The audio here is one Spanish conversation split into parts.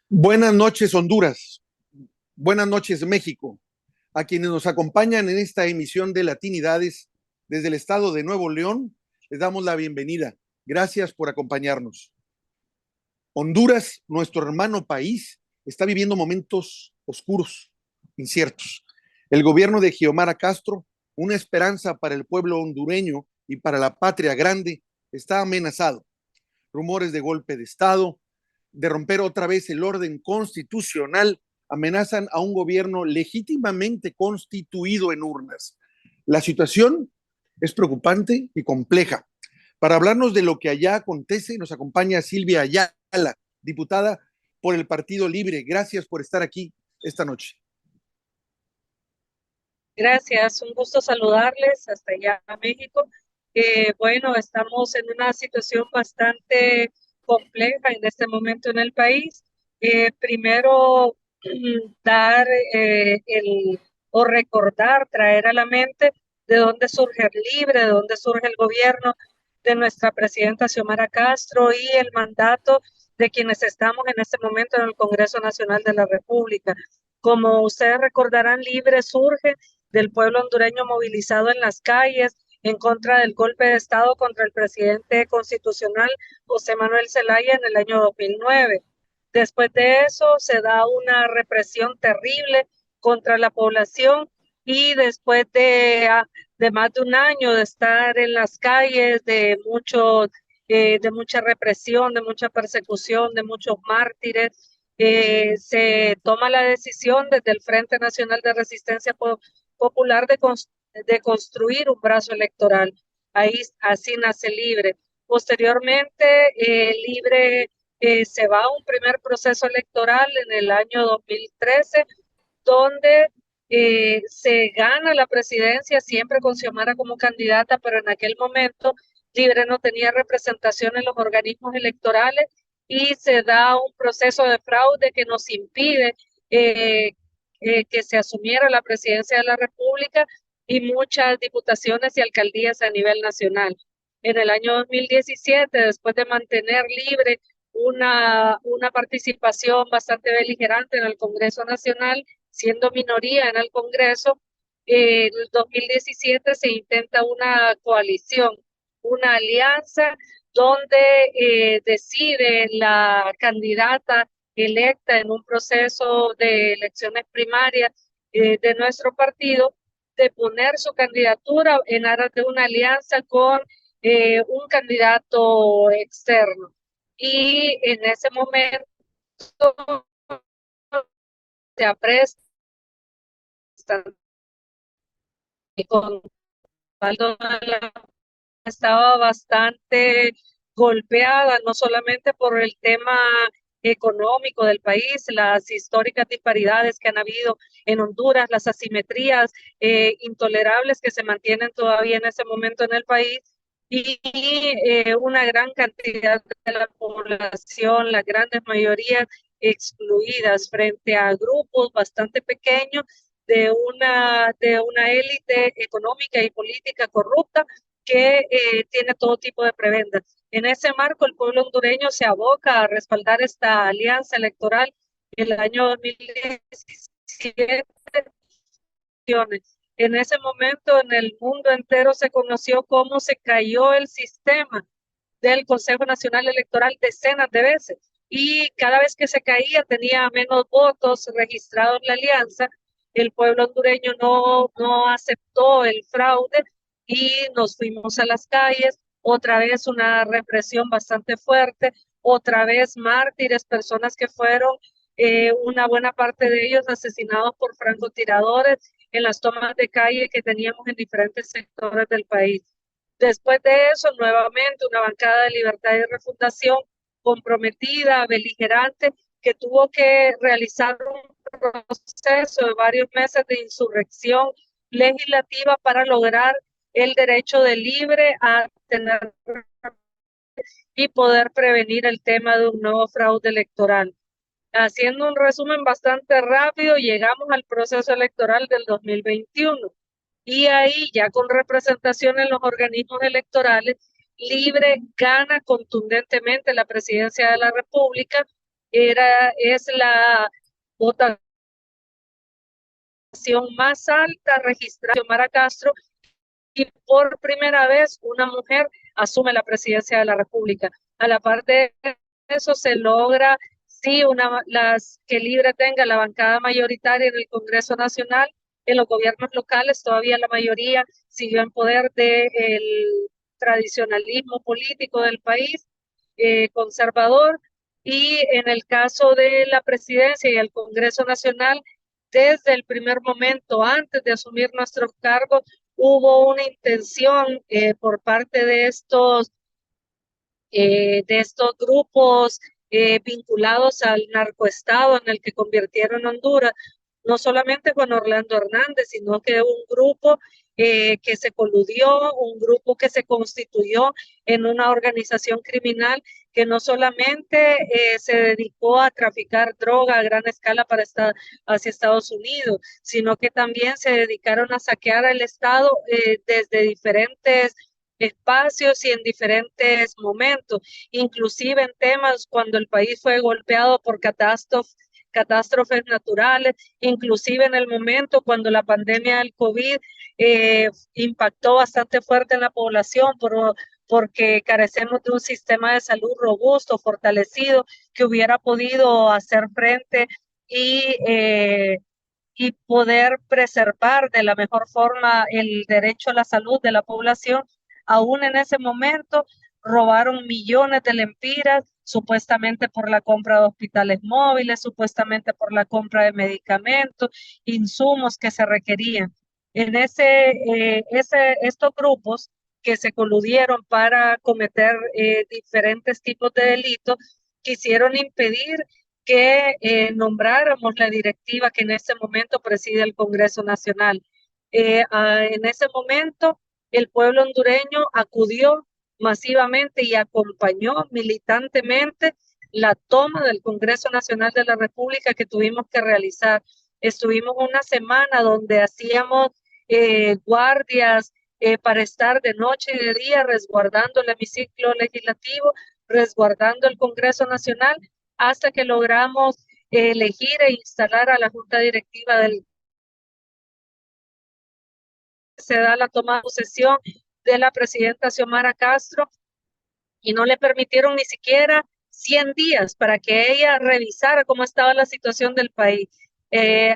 Buenas noches, Honduras. Buenas noches, México. A quienes nos acompañan en esta emisión de Latinidades desde el estado de Nuevo León, les damos la bienvenida. Gracias por acompañarnos. Honduras, nuestro hermano país, está viviendo momentos oscuros, inciertos. El gobierno de Xiomara Castro, una esperanza para el pueblo hondureño y para la patria grande, está amenazado. Rumores de golpe de Estado, de romper otra vez el orden constitucional, amenazan a un gobierno legítimamente constituido en urnas. La situación es preocupante y compleja. Para hablarnos de lo que allá acontece, nos acompaña Silvia Ayala, diputada por el Partido Libre. Gracias por estar aquí esta noche. Gracias, un gusto saludarles hasta allá a México. Bueno, estamos en una situación bastante compleja en este momento en el país. Primero, dar o recordar, traer a la mente de dónde surge el Libre, de dónde surge el gobierno de nuestra presidenta Xiomara Castro y el mandato de quienes estamos en este momento en el Congreso Nacional de la República. Como ustedes recordarán, Libre surge del pueblo hondureño movilizado en las calles en contra del golpe de Estado contra el presidente constitucional José Manuel Zelaya en el año 2009. Después de eso se da una represión terrible contra la población y después de más de un año de estar en las calles, de mucha represión, de mucha persecución, de muchos mártires, se toma la decisión desde el Frente Nacional de Resistencia Popular de construir un brazo electoral. Ahí así nace Libre. Posteriormente, Libre se va a un primer proceso electoral en el año 2013, donde se gana la presidencia siempre con Xiomara como candidata, pero en aquel momento Libre no tenía representación en los organismos electorales y se da un proceso de fraude que nos impide eh, que se asumiera la presidencia de la República y muchas diputaciones y alcaldías a nivel nacional. En el año 2017, después de mantener Libre una participación bastante beligerante en el Congreso Nacional, siendo minoría en el Congreso, en el 2017 se intenta una coalición, una alianza donde decide la candidata electa en un proceso de elecciones primarias de nuestro partido de poner su candidatura en aras de una alianza con un candidato externo. Y en ese momento se apresta con estaba bastante golpeada, no solamente por el tema económico del país, las históricas disparidades que han habido en Honduras, las asimetrías intolerables que se mantienen todavía en ese momento en el país, y una gran cantidad de la población, la grandes mayorías excluidas frente a grupos bastante pequeños de una élite económica y política corrupta que tiene todo tipo de prebendas. En ese marco, el pueblo hondureño se aboca a respaldar esta alianza electoral en el año 2017. En ese momento, en el mundo entero se conoció cómo se cayó el sistema del Consejo Nacional Electoral decenas de veces. Y cada vez que se caía tenía menos votos registrados en la alianza. El pueblo hondureño no aceptó el fraude y nos fuimos a las calles. Otra vez una represión bastante fuerte, otra vez mártires, personas que fueron, una buena parte de ellos asesinados por francotiradores en las tomas de calle que teníamos en diferentes sectores del país. Después de eso, nuevamente una bancada de Libertad y Refundación comprometida, beligerante, que tuvo que realizar un proceso de varios meses de insurrección legislativa para lograr el derecho de Libre a tener y poder prevenir el tema de un nuevo fraude electoral. Haciendo un resumen bastante rápido, llegamos al proceso electoral del 2021 y ahí ya con representación en los organismos electorales, Libre gana contundentemente la presidencia de la República es la votación más alta registrada de Xiomara Castro, y por primera vez una mujer asume la presidencia de la República. A la par de eso se logra, sí, que Libre tenga la bancada mayoritaria en el Congreso Nacional. En los gobiernos locales todavía la mayoría siguió en poder del tradicionalismo político del país, conservador, y en el caso de la presidencia y el Congreso Nacional, desde el primer momento, antes de asumir nuestros cargos, hubo una intención por parte de estos grupos vinculados al narcoestado en el que convirtieron Honduras, no solamente Juan Orlando Hernández, sino que un grupo que se coludió, un grupo que se constituyó en una organización criminal que no solamente se dedicó a traficar droga a gran escala hacia Estados Unidos, sino que también se dedicaron a saquear el Estado desde diferentes espacios y en diferentes momentos, inclusive en temas cuando el país fue golpeado por catástrofes naturales, inclusive en el momento cuando la pandemia del COVID impactó bastante fuerte en la población porque carecemos de un sistema de salud robusto, fortalecido, que hubiera podido hacer frente y y poder preservar de la mejor forma el derecho a la salud de la población. Aún en ese momento robaron millones de lempiras, supuestamente por la compra de hospitales móviles, supuestamente por la compra de medicamentos, insumos que se requerían. Estos grupos que se coludieron para cometer diferentes tipos de delitos quisieron impedir que nombráramos la directiva que en ese momento preside el Congreso Nacional. En ese momento, el pueblo hondureño acudió masivamente y acompañó militantemente la toma del Congreso Nacional de la República que tuvimos que realizar. Estuvimos una semana donde hacíamos guardias para estar de noche y de día resguardando el hemiciclo legislativo, resguardando el Congreso Nacional, hasta que logramos elegir e instalar a la Junta Directiva se da la toma de posesión de la presidenta Xiomara Castro, y no le permitieron ni siquiera 100 días para que ella revisara cómo estaba la situación del país.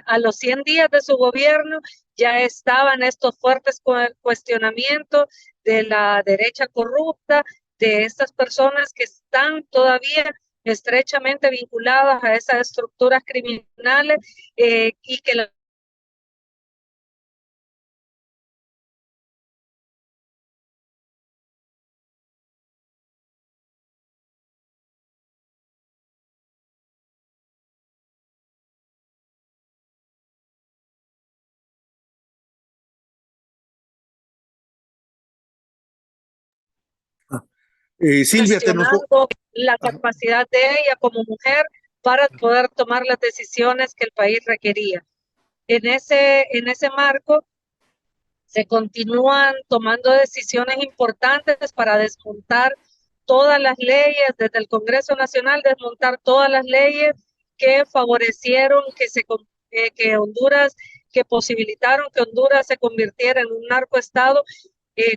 A los 100 días de su gobierno ya estaban estos fuertes cuestionamientos de la derecha corrupta, de estas personas que están todavía estrechamente vinculadas a esas estructuras criminales y que la Silvia, cuestionando la capacidad de ella como mujer para poder tomar las decisiones que el país requería. En ese marco se continúan tomando decisiones importantes para desmontar todas las leyes, desde el Congreso Nacional, desmontar todas las leyes que favorecieron que Honduras, que posibilitaron que Honduras se convirtiera en un narcoestado,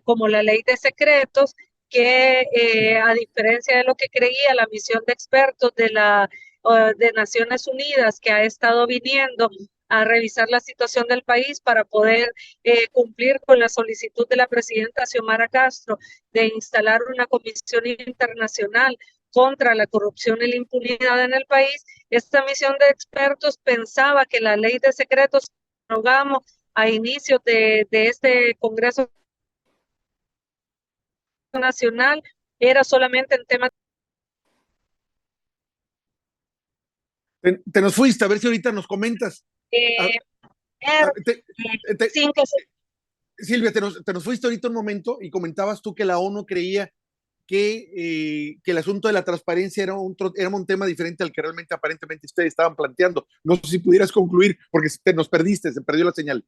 como la ley de secretos, que a diferencia de lo que creía la misión de expertos de Naciones Unidas, que ha estado viniendo a revisar la situación del país para poder cumplir con la solicitud de la presidenta Xiomara Castro de instalar una comisión internacional contra la corrupción y la impunidad en el país. Esta misión de expertos pensaba que la ley de secretos que prorrogamos a inicios de este Congreso Nacional era solamente en temas. te nos fuiste, a ver si ahorita nos comentas. Eh, Te, sin que se Silvia, te nos fuiste ahorita un momento y comentabas tú que la ONU creía que el asunto de la transparencia era un tema diferente al que realmente aparentemente ustedes estaban planteando. No sé si pudieras concluir, porque nos perdiste, se perdió la señal.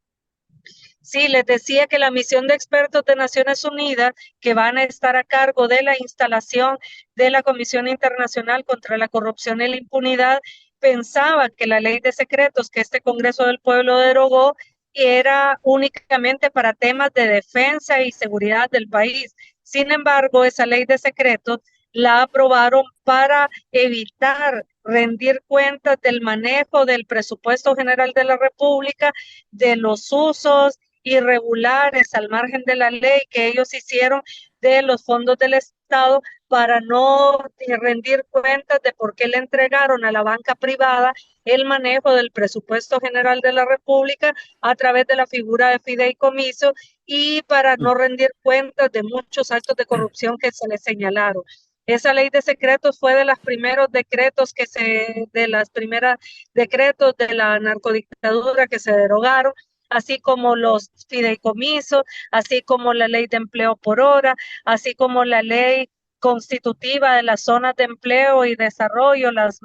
Sí, les decía que la misión de expertos de Naciones Unidas que van a estar a cargo de la instalación de la Comisión Internacional contra la Corrupción y la Impunidad pensaba que la ley de secretos que este Congreso del Pueblo derogó era únicamente para temas de defensa y seguridad del país. Sin embargo, esa ley de secretos la aprobaron para evitar rendir cuentas del manejo del presupuesto general de la República, de los usos irregulares al margen de la ley que ellos hicieron de los fondos del Estado para no rendir cuentas de por qué le entregaron a la banca privada el manejo del presupuesto general de la República a través de la figura de fideicomiso y para no rendir cuentas de muchos actos de corrupción que se le señalaron. Esa ley de secretos fue de los primeros decretos de las primeras decretos de la narcodictadura que se derogaron, así como los fideicomisos, así como la ley de empleo por hora, así como la ley constitutiva de las zonas de empleo y desarrollo, las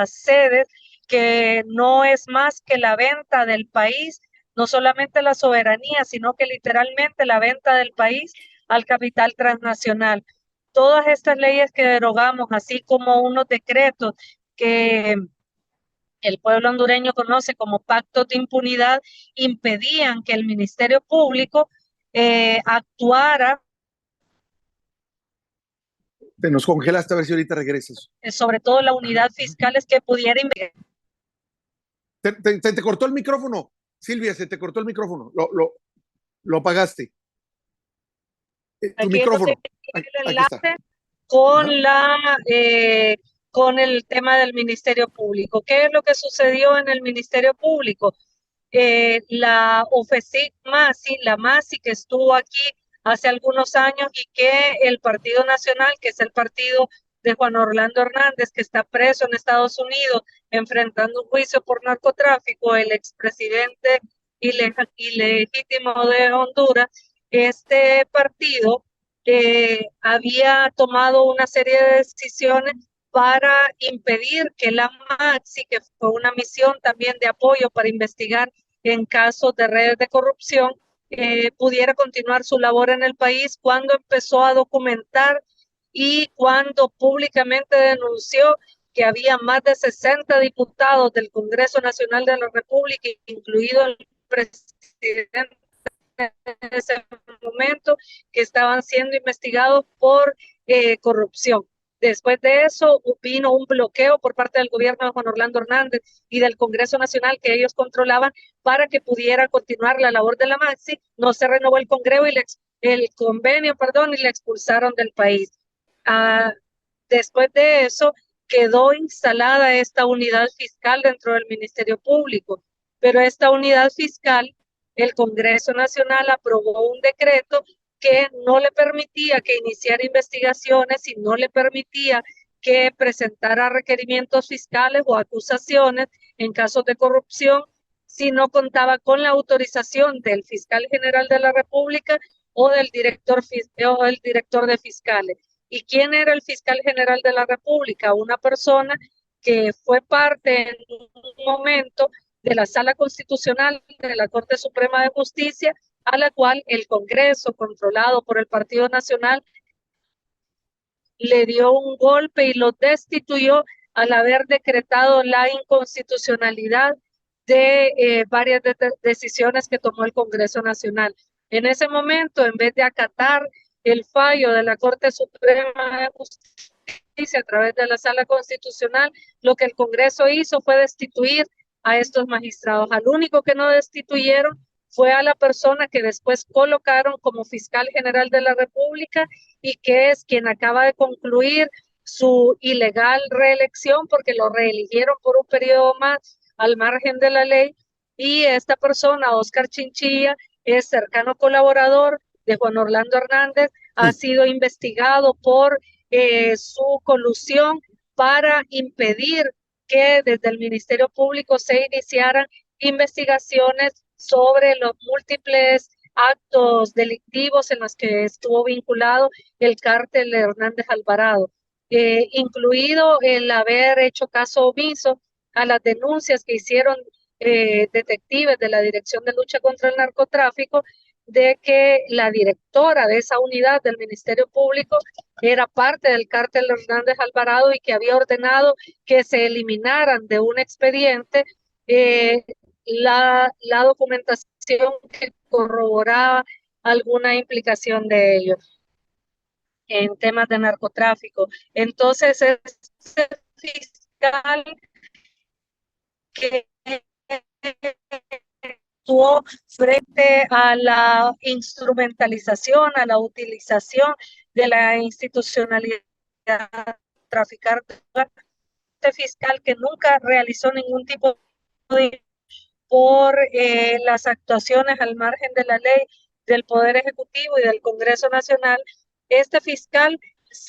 sedes, que no es más que la venta del país, no solamente la soberanía, sino que literalmente la venta del país al capital transnacional. Todas estas leyes que derogamos, así como unos decretos que el pueblo hondureño conoce como pactos de impunidad, impedían que el Ministerio Público actuara. Te nos congelaste, a ver si ahorita regresas. Sobre todo la unidad fiscal es que pudiera investigar. Te cortó el micrófono, Silvia, se te cortó el micrófono, lo apagaste. Tu Aquí es donde micrófono, el aquí está. enlace con con el tema del Ministerio Público. ¿Qué es lo que sucedió en el Ministerio Público? La OFECIC MASI, la MASI que estuvo aquí hace algunos años y que el Partido Nacional, que es el partido de Juan Orlando Hernández, que está preso en Estados Unidos enfrentando un juicio por narcotráfico, el expresidente ilegítimo de Honduras, este partido había tomado una serie de decisiones para impedir que la MAXI, que fue una misión también de apoyo para investigar en casos de redes de corrupción, pudiera continuar su labor en el país cuando empezó a documentar y cuando públicamente denunció que había más de 60 diputados del Congreso Nacional de la República, incluido el presidente en ese momento, que estaban siendo investigados por corrupción. Después de eso vino un bloqueo por parte del gobierno de Juan Orlando Hernández y del Congreso Nacional que ellos controlaban para que pudiera continuar la labor de la MAXI. No se renovó el convenio, y le expulsaron del país. Después de eso quedó instalada esta unidad fiscal dentro del Ministerio Público, pero esta unidad fiscal, el Congreso Nacional aprobó un decreto que no le permitía que iniciara investigaciones y no le permitía que presentara requerimientos fiscales o acusaciones en casos de corrupción si no contaba con la autorización del fiscal general de la República o del director de fiscales. ¿Y quién era el fiscal general de la República? Una persona que fue parte en un momento de la Sala Constitucional de la Corte Suprema de Justicia, a la cual el Congreso, controlado por el Partido Nacional, le dio un golpe y lo destituyó al haber decretado la inconstitucionalidad de varias decisiones que tomó el Congreso Nacional. En ese momento, en vez de acatar el fallo de la Corte Suprema de Justicia a través de la Sala Constitucional, lo que el Congreso hizo fue destituir a estos magistrados. Al único que no destituyeron fue a la persona que después colocaron como fiscal general de la República y que es quien acaba de concluir su ilegal reelección porque lo reeligieron por un periodo más al margen de la ley. Y esta persona, Oscar Chinchilla, es cercano colaborador de Juan Orlando Hernández, ha sido investigado por su colusión para impedir que desde el Ministerio Público se iniciaran investigaciones sobre los múltiples actos delictivos en los que estuvo vinculado el cártel de Hernández Alvarado, incluido el haber hecho caso omiso a las denuncias que hicieron detectives de la Dirección de Lucha contra el Narcotráfico de que la directora de esa unidad del Ministerio Público era parte del cártel Hernández Alvarado y que había ordenado que se eliminaran de un expediente la documentación que corroboraba alguna implicación de ellos en temas de narcotráfico. Entonces, este fiscal que actuó frente a la instrumentalización, a la utilización de la institucionalidad traficar fiscal que nunca realizó ningún tipo de por las actuaciones al margen de la ley del Poder Ejecutivo y del Congreso Nacional. Este fiscal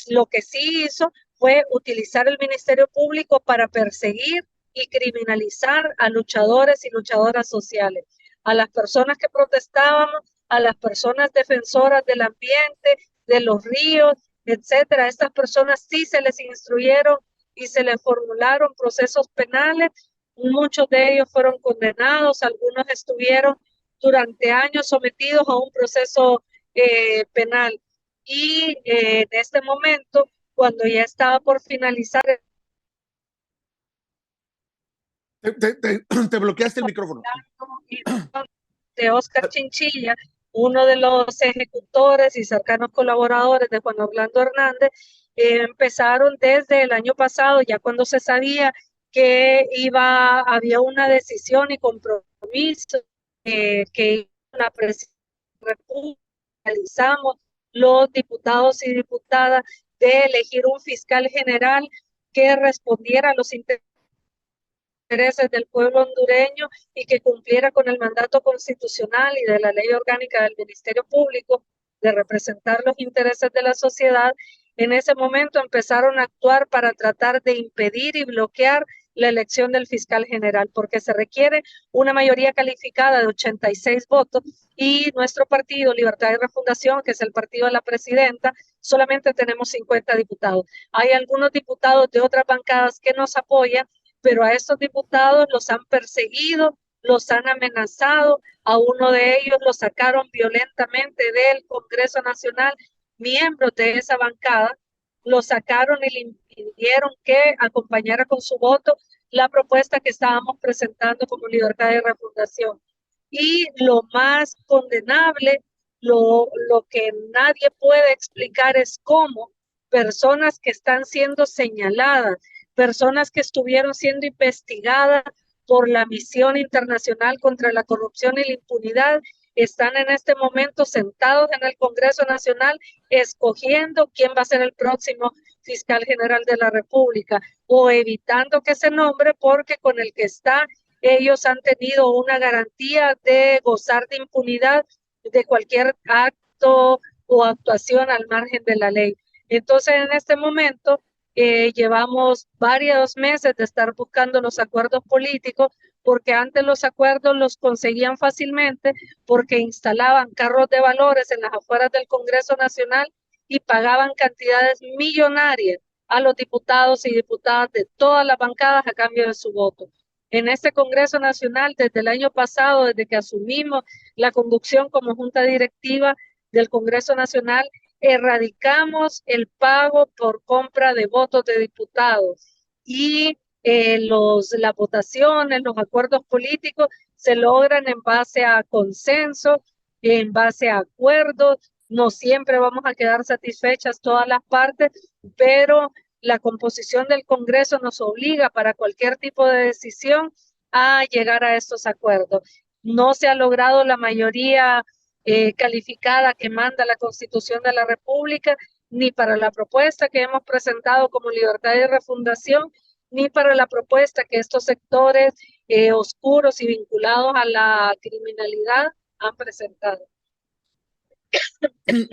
lo que sí hizo fue utilizar el Ministerio Público para perseguir y criminalizar a luchadores y luchadoras sociales, a las personas que protestábamos, a las personas defensoras del ambiente, de los ríos, etcétera. A estas personas sí se les instruyeron y se les formularon procesos penales. Muchos de ellos fueron condenados, algunos estuvieron durante años sometidos a un proceso penal. Y en este momento, cuando ya estaba por finalizar Te bloqueaste el micrófono. de Oscar Chinchilla, uno de los ejecutores y cercanos colaboradores de Juan Orlando Hernández, empezaron desde el año pasado, ya cuando se sabía que había una decisión y compromiso que la presidencia de la República realizamos los diputados y diputadas de elegir un fiscal general que respondiera a los intereses del pueblo hondureño y que cumpliera con el mandato constitucional y de la ley orgánica del Ministerio Público de representar los intereses de la sociedad. En ese momento empezaron a actuar para tratar de impedir y bloquear la elección del fiscal general, porque se requiere una mayoría calificada de 86 votos y nuestro partido, Libertad y Refundación, que es el partido de la presidenta, solamente tenemos 50 diputados. Hay algunos diputados de otras bancadas que nos apoyan, pero a estos diputados los han perseguido, los han amenazado, a uno de ellos lo sacaron violentamente del Congreso Nacional, miembros de esa bancada, lo sacaron y le impidieron que acompañara con su voto la propuesta que estábamos presentando como Libertad y Refundación. Y lo más condenable, lo que nadie puede explicar es cómo personas que están siendo señaladas, personas que estuvieron siendo investigadas por la Misión Internacional contra la Corrupción y la Impunidad, están en este momento sentados en el Congreso Nacional escogiendo quién va a ser el próximo fiscal general de la República o evitando que se nombre porque con el que está ellos han tenido una garantía de gozar de impunidad de cualquier acto o actuación al margen de la ley. Entonces, en este momento, llevamos varios meses de estar buscando los acuerdos políticos, porque antes los acuerdos los conseguían fácilmente porque instalaban carros de valores en las afueras del Congreso Nacional y pagaban cantidades millonarias a los diputados y diputadas de todas las bancadas a cambio de su voto. En este Congreso Nacional, desde el año pasado, desde que asumimos la conducción como junta directiva del Congreso Nacional, erradicamos el pago por compra de votos de diputados y las votaciones, los acuerdos políticos se logran en base a consenso, en base a acuerdos. No siempre vamos a quedar satisfechas todas las partes, pero la composición del Congreso nos obliga para cualquier tipo de decisión a llegar a estos acuerdos. No se ha logrado la mayoría calificada que manda la Constitución de la República, ni para la propuesta que hemos presentado como Libertad y Refundación, ni para la propuesta que estos sectores oscuros y vinculados a la criminalidad han presentado.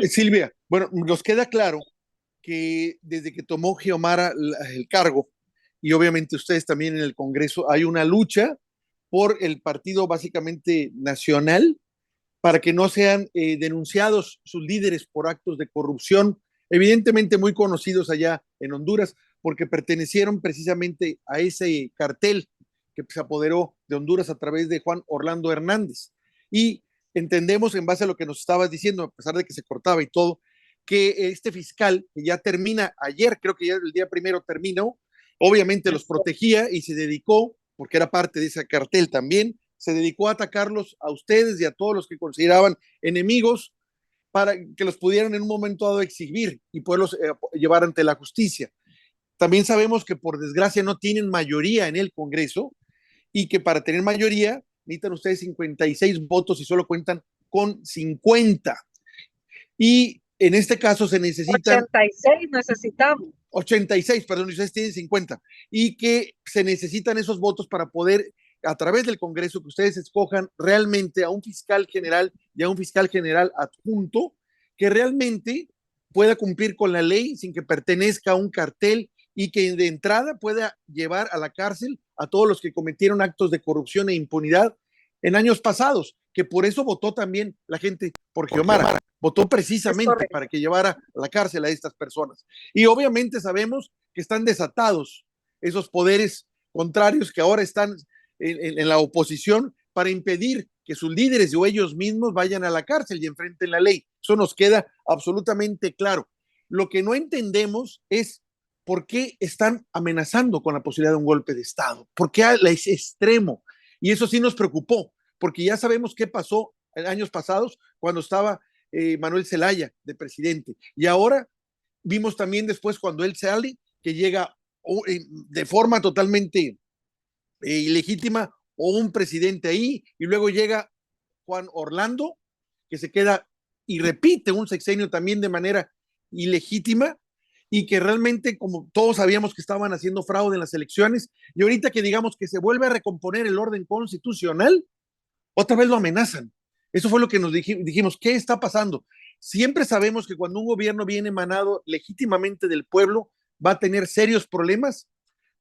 Silvia, bueno, nos queda claro que desde que tomó Xiomara el cargo, y obviamente ustedes también en el Congreso, hay una lucha por el partido básicamente nacional para que no sean denunciados sus líderes por actos de corrupción, evidentemente muy conocidos allá en Honduras, porque pertenecieron precisamente a ese cartel que se apoderó de Honduras a través de Juan Orlando Hernández. Y entendemos, en base a lo que nos estabas diciendo, a pesar de que se cortaba y todo, que este fiscal, que ya termina ayer, creo que ya el día primero terminó, obviamente los protegía y se dedicó, porque era parte de ese cartel también, se dedicó a atacarlos a ustedes y a todos los que consideraban enemigos para que los pudieran en un momento dado exhibir y poderlos llevar ante la justicia. También sabemos que por desgracia no tienen mayoría en el Congreso y que para tener mayoría necesitan ustedes 56 votos y solo cuentan con 50. Y en este caso se necesitan 86 necesitamos. 86, perdón, y ustedes tienen 50. Y que se necesitan esos votos para poder, a través del Congreso, que ustedes escojan realmente a un fiscal general y a un fiscal general adjunto que realmente pueda cumplir con la ley sin que pertenezca a un cartel y que de entrada pueda llevar a la cárcel a todos los que cometieron actos de corrupción e impunidad en años pasados, que por eso votó también la gente por Xiomara, votó precisamente para que llevara a la cárcel a estas personas. Y obviamente sabemos que están desatados esos poderes contrarios que ahora están en la oposición para impedir que sus líderes o ellos mismos vayan a la cárcel y enfrenten la ley. Eso nos queda absolutamente claro. Lo que no entendemos es por qué están amenazando con la posibilidad de un golpe de Estado, por qué es extremo. Y eso sí nos preocupó, porque ya sabemos qué pasó en años pasados cuando estaba Manuel Zelaya de presidente. Y ahora vimos también después cuando él sale, que llega de forma totalmente ilegítima o un presidente ahí, y luego llega Juan Orlando, que se queda y repite un sexenio también de manera ilegítima, y que realmente, como todos sabíamos que estaban haciendo fraude en las elecciones, y ahorita que digamos que se vuelve a recomponer el orden constitucional, otra vez lo amenazan. Eso fue lo que nos dijimos, ¿qué está pasando? Siempre sabemos que cuando un gobierno viene emanado legítimamente del pueblo, va a tener serios problemas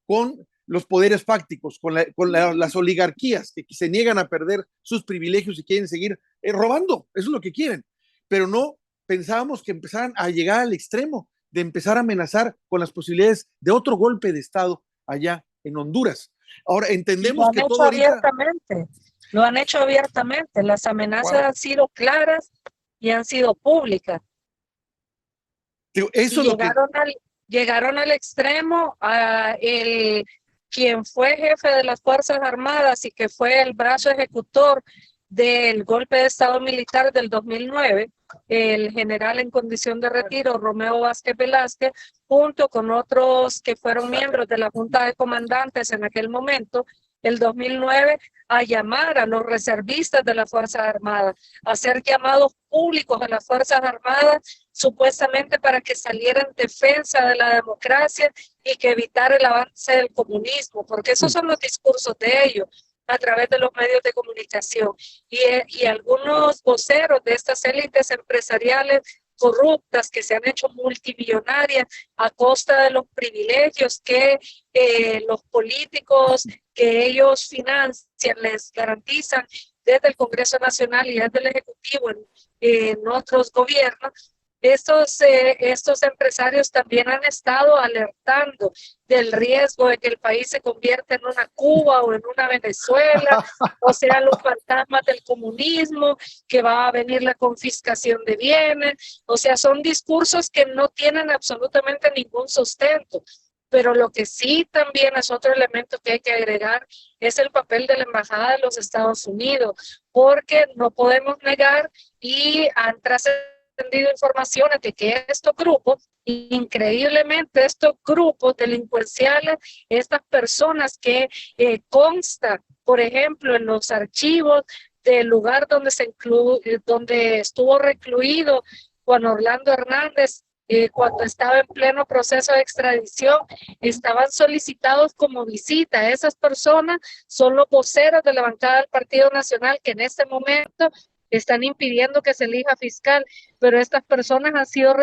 con los poderes fácticos, con las oligarquías que se niegan a perder sus privilegios y quieren seguir robando. Eso es lo que quieren. Pero no pensábamos que empezaran a llegar al extremo de empezar a amenazar con las posibilidades de otro golpe de Estado allá en Honduras. Ahora, entendemos que todo ahorita... Lo han hecho abiertamente. Las amenazas han sido claras y han sido públicas. Eso y llegaron al extremo a quien fue jefe de las Fuerzas Armadas y que fue el brazo ejecutor del golpe de Estado militar del 2009, el general en condición de retiro, Romeo Vázquez Velázquez, junto con otros que fueron miembros de la Junta de Comandantes en aquel momento, el 2009, a llamar a los reservistas de las Fuerzas Armadas, a hacer llamados públicos a las Fuerzas Armadas, supuestamente para que salieran en defensa de la democracia y que evitara el avance del comunismo, porque esos son los discursos de ellos a través de los medios de comunicación. Y algunos voceros de estas élites empresariales corruptas que se han hecho multimillonarias a costa de los privilegios que los políticos que ellos financian les garantizan desde el Congreso Nacional y desde el Ejecutivo en otros gobiernos. Estos empresarios también han estado alertando del riesgo de que el país se convierta en una Cuba o en una Venezuela, o sea, los fantasmas del comunismo, que va a venir la confiscación de bienes. O sea, son discursos que no tienen absolutamente ningún sustento. Pero lo que sí también es otro elemento que hay que agregar es el papel de la Embajada de los Estados Unidos, porque no podemos negar y han trascendido informaciones de que estos grupos, increíblemente estos grupos delincuenciales, estas personas que constan, por ejemplo, en los archivos del lugar donde estuvo recluido Juan Orlando Hernández, cuando estaba en pleno proceso de extradición, estaban solicitados como visita. Esas personas son los voceros de la bancada del Partido Nacional que en este momento están impidiendo que se elija fiscal, pero estas personas han sido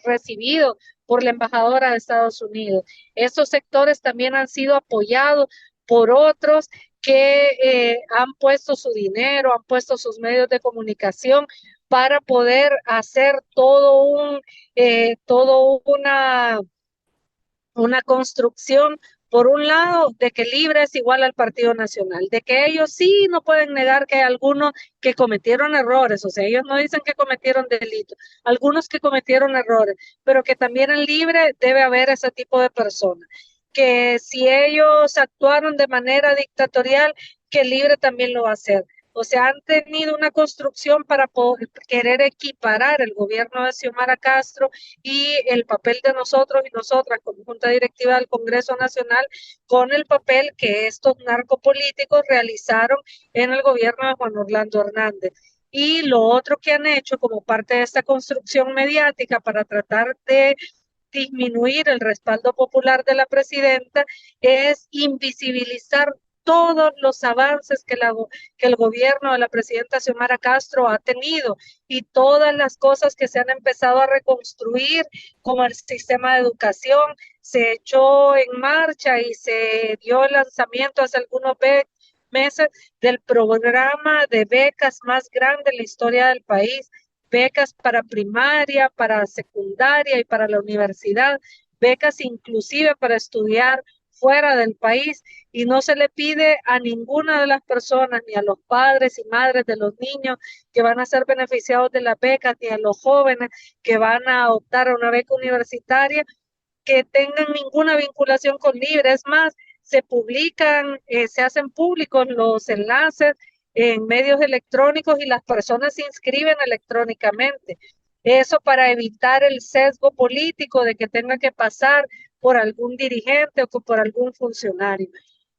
recibidos por la embajadora de Estados Unidos. Estos sectores también han sido apoyados por otros que han puesto su dinero, han puesto sus medios de comunicación para poder hacer toda una construcción Por un lado, de que Libre es igual al Partido Nacional, de que ellos sí no pueden negar que hay algunos que cometieron errores, o sea, ellos no dicen que cometieron delitos, algunos que cometieron errores, pero que también en Libre debe haber ese tipo de personas, que si ellos actuaron de manera dictatorial, que Libre también lo va a hacer. O sea, han tenido una construcción para poder, querer equiparar el gobierno de Xiomara Castro y el papel de nosotros y nosotras como Junta Directiva del Congreso Nacional con el papel que estos narcopolíticos realizaron en el gobierno de Juan Orlando Hernández. Y lo otro que han hecho como parte de esta construcción mediática para tratar de disminuir el respaldo popular de la presidenta es invisibilizar todos los avances que el gobierno de la presidenta Xiomara Castro ha tenido y todas las cosas que se han empezado a reconstruir, como el sistema de educación, se echó en marcha y se dio el lanzamiento hace algunos meses del programa de becas más grande en la historia del país, becas para primaria, para secundaria y para la universidad, becas inclusive para estudiar fuera del país, y no se le pide a ninguna de las personas, ni a los padres y madres de los niños que van a ser beneficiados de la beca, ni a los jóvenes que van a optar a una beca universitaria, que tengan ninguna vinculación con Libre. Es más, se publican, se hacen públicos los enlaces en medios electrónicos y las personas se inscriben electrónicamente. Eso para evitar el sesgo político de que tenga que pasar por algún dirigente o por algún funcionario.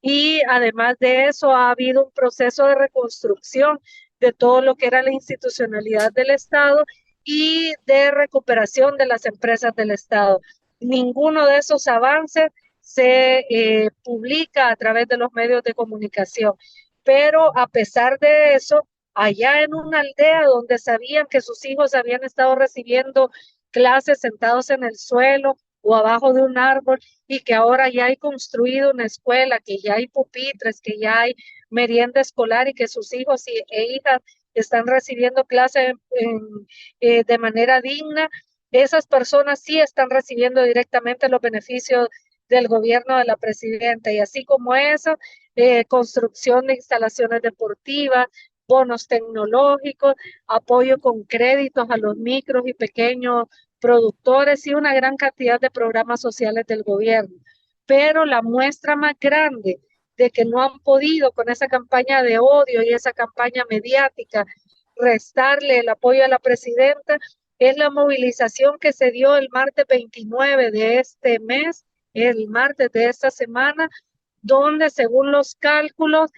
Y además de eso, ha habido un proceso de reconstrucción de todo lo que era la institucionalidad del Estado y de recuperación de las empresas del Estado. Ninguno de esos avances se publica a través de los medios de comunicación, pero a pesar de eso, allá en una aldea donde sabían que sus hijos habían estado recibiendo clases sentados en el suelo o abajo de un árbol y que ahora ya hay construido una escuela, que ya hay pupitres, que ya hay merienda escolar y que sus hijos e hijas están recibiendo clases de manera digna, esas personas sí están recibiendo directamente los beneficios del gobierno de la presidenta, y así como eso, construcción de instalaciones deportivas, bonos tecnológicos, apoyo con créditos a los micros y pequeños productores y una gran cantidad de programas sociales del gobierno. Pero la muestra más grande de que no han podido con esa campaña de odio y esa campaña mediática restarle el apoyo a la presidenta es la movilización que se dio el martes 29 de este mes, el martes de esta semana, donde según los cálculos,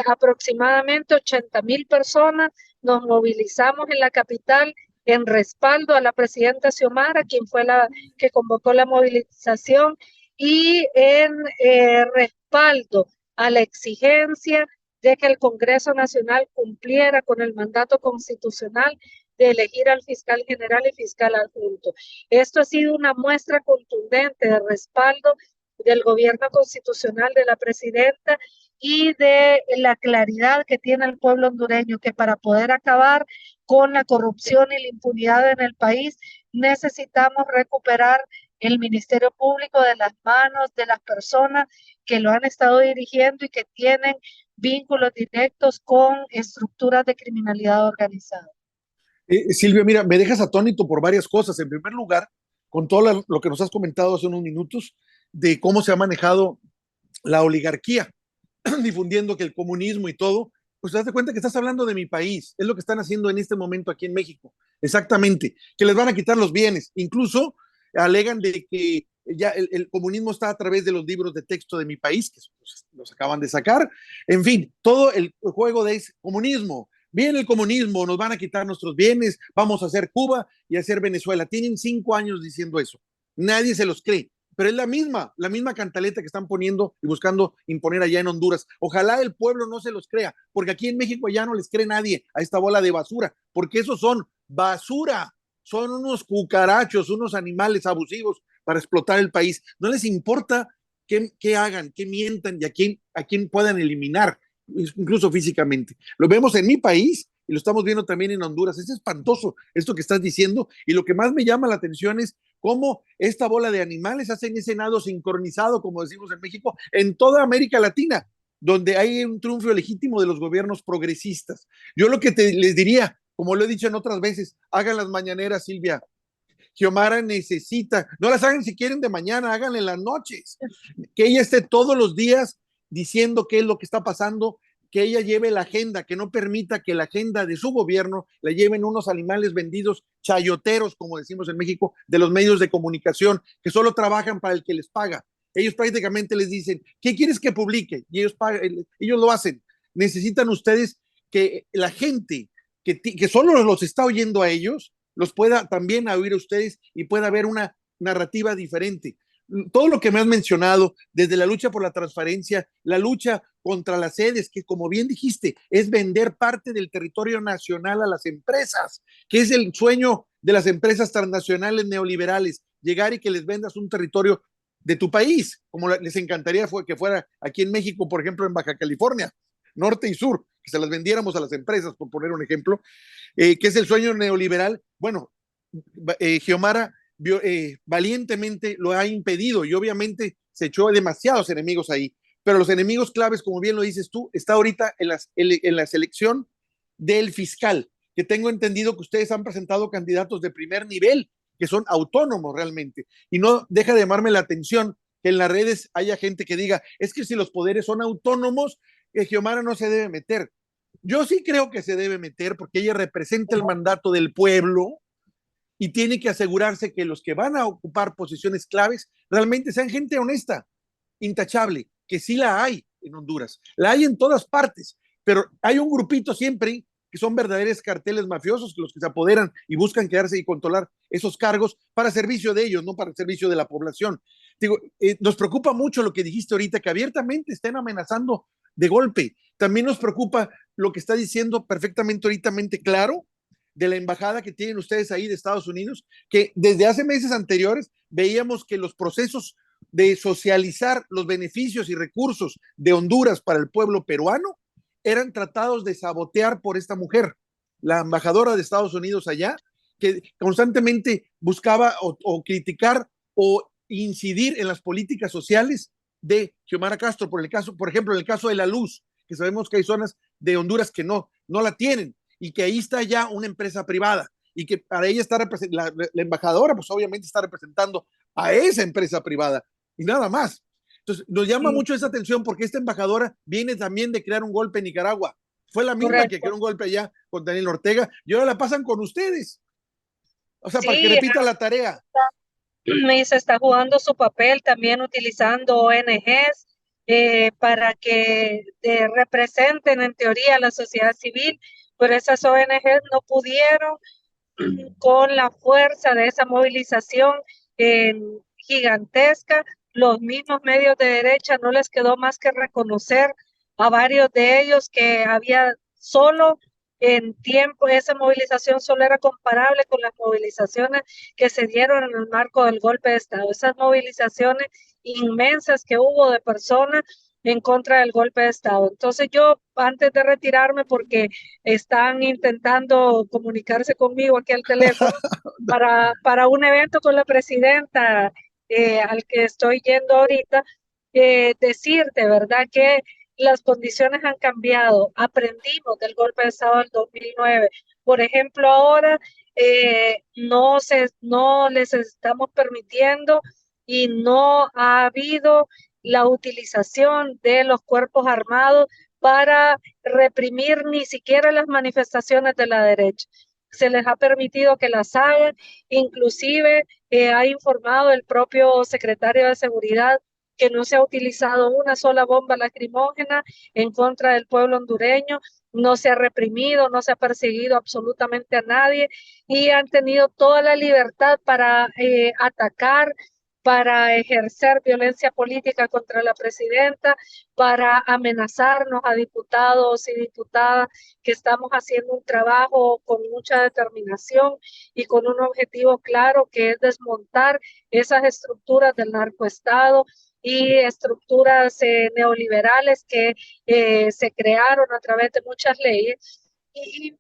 aproximadamente 80,000 personas nos movilizamos en la capital en respaldo a la presidenta Xiomara, quien fue la que convocó la movilización, y en respaldo a la exigencia de que el Congreso Nacional cumpliera con el mandato constitucional de elegir al fiscal general y fiscal adjunto. Esto ha sido una muestra contundente de respaldo del gobierno constitucional de la presidenta y de la claridad que tiene el pueblo hondureño, que para poder acabar con la corrupción y la impunidad en el país necesitamos recuperar el Ministerio Público de las manos de las personas que lo han estado dirigiendo y que tienen vínculos directos con estructuras de criminalidad organizada. Silvia, mira, me dejas atónito por varias cosas. En primer lugar, con todo lo que nos has comentado hace unos minutos, de cómo se ha manejado la oligarquía, difundiendo que el comunismo y todo, pues te das cuenta que estás hablando de mi país, es lo que están haciendo en este momento aquí en México, exactamente, que les van a quitar los bienes, incluso alegan de que ya el comunismo está a través de los libros de texto de mi país, que pues, los acaban de sacar, en fin, todo el juego de comunismo. Viene el comunismo, nos van a quitar nuestros bienes, vamos a hacer Cuba y a hacer Venezuela. Tienen 5 años diciendo eso. Nadie se los cree, pero es la misma cantaleta que están poniendo y buscando imponer allá en Honduras. Ojalá el pueblo no se los crea, porque aquí en México ya no les cree nadie a esta bola de basura, porque esos son basura, son unos cucarachos, unos animales abusivos para explotar el país. No les importa qué hagan, qué mientan y a quién puedan eliminar, incluso físicamente. Lo vemos en mi país y lo estamos viendo también en Honduras. Es espantoso esto que estás diciendo, y lo que más me llama la atención es cómo esta bola de animales hacen ese nado sincronizado, como decimos en México, en toda América Latina, donde hay un triunfo legítimo de los gobiernos progresistas. Yo lo que les diría, como lo he dicho en otras veces, hagan las mañaneras, Silvia. Xiomara necesita, no las hagan si quieren de mañana, háganle en las noches, que ella esté todos los días diciendo qué es lo que está pasando, que ella lleve la agenda, que no permita que la agenda de su gobierno la lleven unos animales vendidos chayoteros, como decimos en México, de los medios de comunicación, que solo trabajan para el que les paga. Ellos prácticamente les dicen, ¿qué quieres que publique? Y ellos, ellos lo hacen. Necesitan ustedes que la gente que solo los está oyendo a ellos, los pueda también oír a ustedes y pueda haber una narrativa diferente. Todo lo que me has mencionado, desde la lucha por la transparencia, la lucha contra las sedes, que como bien dijiste, es vender parte del territorio nacional a las empresas, que es el sueño de las empresas transnacionales neoliberales, llegar y que les vendas un territorio de tu país, como les encantaría que fuera aquí en México, por ejemplo, en Baja California, norte y sur, que se las vendiéramos a las empresas, por poner un ejemplo, que es el sueño neoliberal. Bueno, Xiomara valientemente lo ha impedido y obviamente se echó demasiados enemigos ahí, pero los enemigos claves, como bien lo dices tú, está ahorita en la selección del fiscal, que tengo entendido que ustedes han presentado candidatos de primer nivel, que son autónomos realmente, y no deja de llamarme la atención que en las redes haya gente que diga, es que si los poderes son autónomos, Xiomara no se debe meter. Yo sí creo que se debe meter porque ella representa el mandato del pueblo y tiene que asegurarse que los que van a ocupar posiciones claves realmente sean gente honesta, intachable, que sí la hay en Honduras, la hay en todas partes, pero hay un grupito siempre que son verdaderos carteles mafiosos, los que se apoderan y buscan quedarse y controlar esos cargos para servicio de ellos, no para el servicio de la población. Digo, nos preocupa mucho lo que dijiste ahorita, que abiertamente estén amenazando de golpe. También nos preocupa lo que está diciendo perfectamente ahorita claro de la embajada que tienen ustedes ahí de Estados Unidos, que desde hace meses anteriores veíamos que los procesos de socializar los beneficios y recursos de Honduras para el pueblo peruano eran tratados de sabotear por esta mujer, la embajadora de Estados Unidos allá, que constantemente buscaba o criticar o incidir en las políticas sociales de Xiomara Castro, por ejemplo, en el caso de la luz, que sabemos que hay zonas de Honduras que no la tienen, y que ahí está ya una empresa privada y que para ella está la embajadora, pues obviamente está representando a esa empresa privada y nada más. Entonces, nos llama mucho esa atención porque esta embajadora viene también de crear un golpe en Nicaragua. Fue la misma que creó un golpe allá con Daniel Ortega y ahora la pasan con ustedes. O sea, para que Sí, repita la tarea. y se está jugando su papel también utilizando ONGs para que representen en teoría a la sociedad civil, pero esas ONGs no pudieron con la fuerza de esa movilización gigantesca. Los mismos medios de derecha no les quedó más que reconocer a varios de ellos que había solo en tiempo, esa movilización solo era comparable con las movilizaciones que se dieron en el marco del golpe de Estado, esas movilizaciones inmensas que hubo de personas en contra del golpe de Estado. Entonces yo, antes de retirarme, porque están intentando comunicarse conmigo aquí al teléfono, para un evento con la presidenta al que estoy yendo ahorita, decirte, ¿verdad? Que las condiciones han cambiado, aprendimos del golpe de Estado del 2009. Por ejemplo, ahora no les estamos permitiendo y no ha habido la utilización de los cuerpos armados para reprimir ni siquiera las manifestaciones de la derecha. Se les ha permitido que las hagan, inclusive ha informado el propio secretario de Seguridad que no se ha utilizado una sola bomba lacrimógena en contra del pueblo hondureño, no se ha reprimido, no se ha perseguido absolutamente a nadie y han tenido toda la libertad para atacar, para ejercer violencia política contra la presidenta, para amenazarnos a diputados y diputadas que estamos haciendo un trabajo con mucha determinación y con un objetivo claro que es desmontar esas estructuras del narcoestado y estructuras neoliberales que se crearon a través de muchas leyes. Y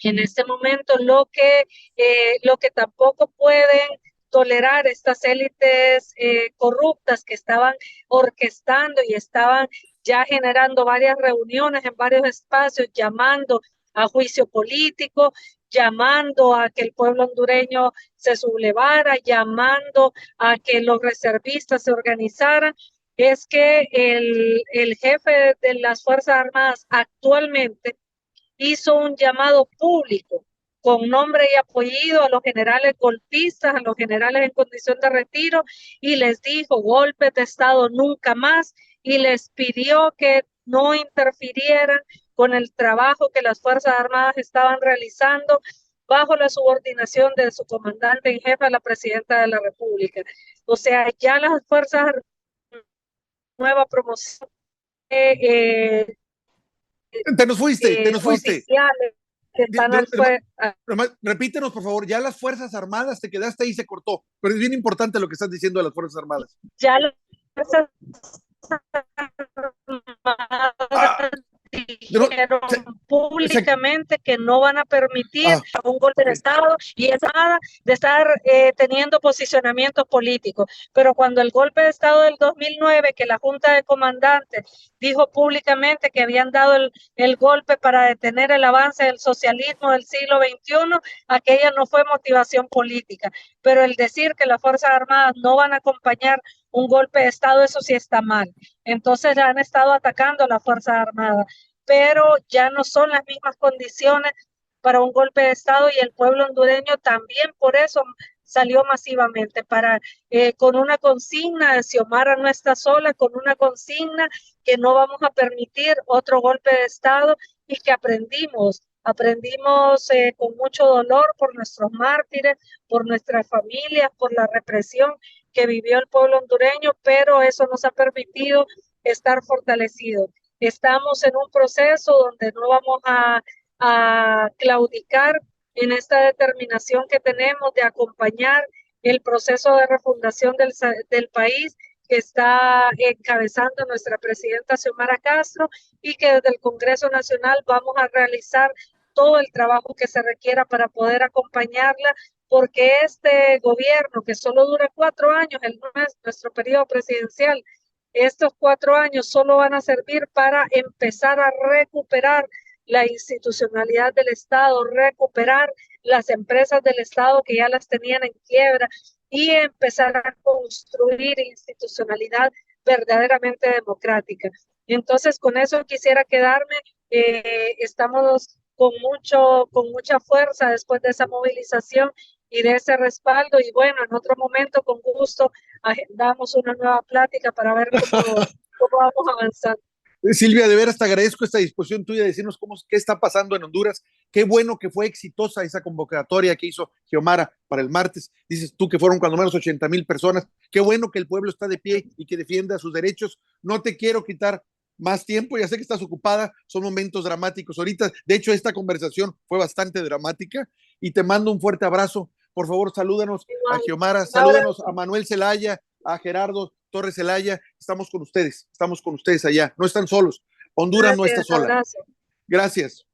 en este momento lo que tampoco pueden tolerar estas élites corruptas que estaban orquestando y estaban ya generando varias reuniones en varios espacios, llamando a juicio político, llamando a que el pueblo hondureño se sublevara, llamando a que los reservistas se organizaran. Es que el jefe de las Fuerzas Armadas actualmente hizo un llamado público con nombre y apellido a los generales golpistas, a los generales en condición de retiro, y les dijo golpes de Estado nunca más, y les pidió que no interfirieran con el trabajo que las Fuerzas Armadas estaban realizando bajo la subordinación de su comandante en jefe, la presidenta de la República. O sea, ya las Fuerzas Armadas, nueva promoción, Te nos fuiste. oficiales que están al fuego. Repítenos, por favor, ya las Fuerzas Armadas, te quedaste ahí y se cortó, pero es bien importante lo que estás diciendo de las Fuerzas Armadas. Ya las Fuerzas Ah, Armadas dijeron públicamente que no van a permitir un golpe de Estado y es nada de estar teniendo posicionamientos políticos. Pero cuando el golpe de Estado del 2009, que la Junta de Comandantes dijo públicamente que habían dado el golpe para detener el avance del socialismo del siglo XXI, aquella no fue motivación política. Pero el decir que las Fuerzas Armadas no van a acompañar un golpe de Estado, eso sí está mal. Entonces han estado atacando a las Fuerzas Armadas, pero ya no son las mismas condiciones para un golpe de Estado y el pueblo hondureño también por eso salió masivamente con una consigna de Xiomara no está sola, con una consigna que no vamos a permitir otro golpe de Estado y que aprendimos con mucho dolor por nuestros mártires, por nuestras familias, por la represión que vivió el pueblo hondureño, pero eso nos ha permitido estar fortalecidos. Estamos en un proceso donde no vamos a claudicar en esta determinación que tenemos de acompañar el proceso de refundación del país que está encabezando nuestra presidenta Xiomara Castro y que desde el Congreso Nacional vamos a realizar todo el trabajo que se requiera para poder acompañarla, porque este gobierno que solo dura 4 años, nuestro periodo presidencial, estos 4 años solo van a servir para empezar a recuperar la institucionalidad del Estado, recuperar las empresas del Estado que ya las tenían en quiebra y empezar a construir institucionalidad verdaderamente democrática. Entonces, con eso quisiera quedarme. Estamos con mucha fuerza después de esa movilización y de ese respaldo. Y bueno, en otro momento, con gusto, agendamos una nueva plática para ver cómo vamos avanzando. Silvia, de veras te agradezco esta disposición tuya de decirnos qué está pasando en Honduras. Qué bueno que fue exitosa esa convocatoria que hizo Xiomara para el martes. Dices tú que fueron cuando menos 80,000 personas. Qué bueno que el pueblo está de pie y que defienda sus derechos. No te quiero quitar más tiempo, ya sé que estás ocupada, son momentos dramáticos ahorita. De hecho, esta conversación fue bastante dramática y te mando un fuerte abrazo. Por favor, salúdanos a Xiomara, salúdanos a Manuel Zelaya, a Gerardo Torres Zelaya, estamos con ustedes allá, no están solos, Honduras no está sola. Gracias.